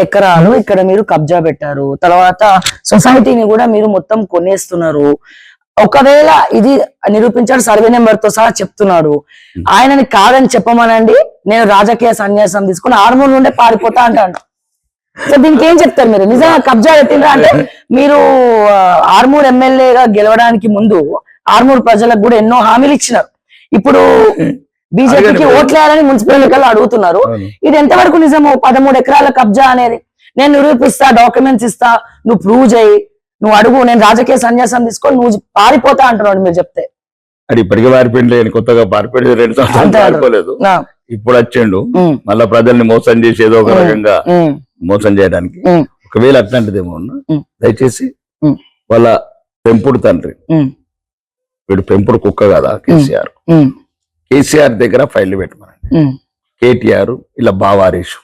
ఎకరాలు ఇక్కడ మీరు కబ్జా పెట్టారు, తర్వాత సొసైటీని కూడా మీరు మొత్తం కొనేస్తున్నారు. ఒకవేళ ఇది నిరూపించాడు, సర్వే నెంబర్ తో సహా చెప్తున్నాడు. ఆయనని కాదని చెప్పమనండి, నేను రాజకీయ సన్యాసం తీసుకుని ఆర్మూర్ నుండే పారిపోతా అంటాడు. సో దీనికి ఏం చెప్తారు మీరు? నిజంగా కబ్జా పెట్టిండ్రా అంటే మీరు ఆర్మూర్ ఎమ్మెల్యేగా గెలవడానికి ముందు ఆర్మూర్ ప్రజలకు కూడా ఎన్నో హామీలు ఇచ్చినారు. ఇప్పుడు బీజేపీకి ఓట్లేయాలని మున్సిపల్ ఎన్నికల్లో అడుగుతున్నారు. ఇది ఎంతవరకు నిజము? 13 ఎకరాల కబ్జా అనేది నేను నిరూపిస్తా, డాక్యుమెంట్స్ ఇస్తా, నువ్వు ప్రూవ్ చేయి, నువ్వు అడుగు, నేను రాజకీయ సన్యాసం తీసుకొని నువ్వు పారిపోతా అంటున్నాడు మీరు చెప్తే. అది ఇప్పటికే పారిపోయింది, కొత్తగా పారిపోయింది, 2 సంవత్సరాలు పారిపోలేదు, ఇప్పుడు వచ్చిండు మళ్ళా ప్రజల్ని మోసం చేసి ఏదో ఒక రకంగా మోసం చేయడానికి. ఒకవేళ అట్లాంటిదేమో ఉన్నా దయచేసి వాళ్ళ పెంపుడు తండ్రి, వీడు పెంపుడు కుక్క కదా కేసీఆర్ దగ్గర ఫైల్ పెట్టమనండి. కేటీఆర్ ఇలా బావారీషు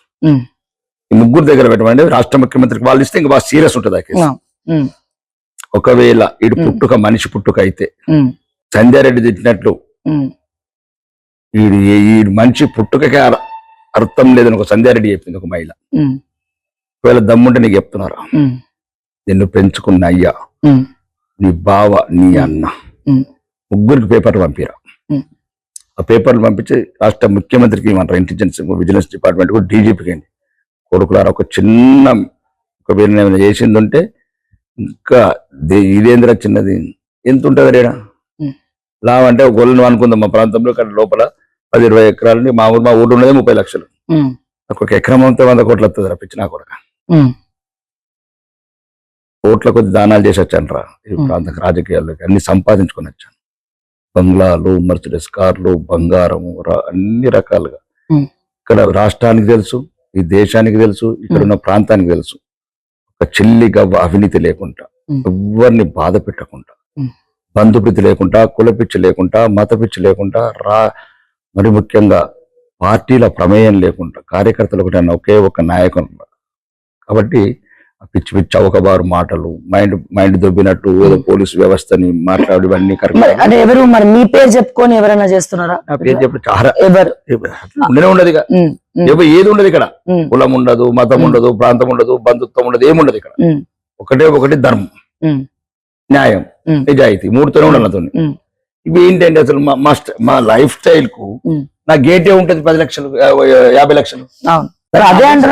ఈ ముగ్గురు దగ్గర పెట్టమండి. రాష్ట్ర ముఖ్యమంత్రికి వాళ్ళు ఇస్తే ఇంకా బాగా సీరియస్ ఉంటుంది ఆ కేసు. ఒకవేళ ఇటు పుట్టుక మనిషి పుట్టుక అయితే సంధ్యారెడ్డి తిట్టినట్లు ఈ మనిషి పుట్టుకకే అర్థం లేదని ఒక సంధ్యారెడ్డి చెప్పింది ఒక మహిళ. ఒకవేళ దమ్ముంటే నీకు చెప్తున్నారా, నిన్ను పెంచుకున్న అయ్యా, నీ బావ, నీ అన్న, ముగ్గురికి పేపర్లు పంపిరా. ఆ పేపర్లు పంపించి రాష్ట్ర ముఖ్యమంత్రికి ఏమంటారు, ఇంటెలిజెన్స్ విజిలెన్స్ డిపార్ట్మెంట్ కూడా డీజీపీకి అండి, కొడుకులారా ఒక చిన్న ఒక ఏమైనా చేసింది ఉంటే ఇంకా ఇదేంద్ర చిన్నది ఎంత ఉంటుంది రేడా లావంటే ఒక గొల్లను అనుకుందాం. మా ప్రాంతంలో ఇక్కడ లోపల 10-20 ఎకరాలని మా ఊరు ఉన్నదే 30 లక్షలు. ఒక ఎకరం అంతా 100 కోట్లు వస్తుంది రా పిచ్చి నా కొడుక. కోట్ల కొద్ది దానాలు చేసి వచ్చాను రా ఈ ప్రాంతం రాజకీయాల్లోకి, అన్ని సంపాదించుకొని వచ్చాను. బంగ్లాలు, మర్సిడెస్ కార్లు, బంగారము, అన్ని రకాలుగా. ఇక్కడ రాష్ట్రానికి తెలుసు, ఈ దేశానికి తెలుసు, ఇక్కడ ఉన్న ప్రాంతానికి తెలుసు. ఒక చిల్లిగా అవినీతి లేకుండా, ఎవరిని బాధ పెట్టకుండా, బంధుప్రీతి లేకుండా, కులపిచ్చి లేకుండా, మతపిచ్చి లేకుండా, మరి ముఖ్యంగా పార్టీల ప్రమేయం లేకుండా కార్యకర్తలు ఒకటి ఒకే ఒక నాయకుడు. కాబట్టి పిచ్చి పిచ్చి చౌకబారు మాటలు, మైండ్ దొబ్బినట్టు ఏదో పోలీసు వ్యవస్థని మాట్లాడి ఇవన్నీ కరెక్ట్. ఎవరు మరి మీ పేరు చెప్పుకొని ఎవరైనా చేస్తున్నారా? నా పేరు చెప్పి చాలా ఉండనే ఉండదు ఇక, ఏది ఉండదు ఇక్కడ. కులం ఉండదు, మతం ఉండదు, ప్రాంతం ఉండదు, బంధుత్వం ఉండదు, ఏముండదు ఇక్కడ. ఒకటి ధర్మం, న్యాయం, నిజాయితీ, 3తోనే ఉండాలి నాతో. ఇవి ఏంటంటే అసలు మా లైఫ్ స్టైల్ కు నా గేటే ఉంటది 10 లక్షలు 50 లక్షలు. అదే అంటున్నాను.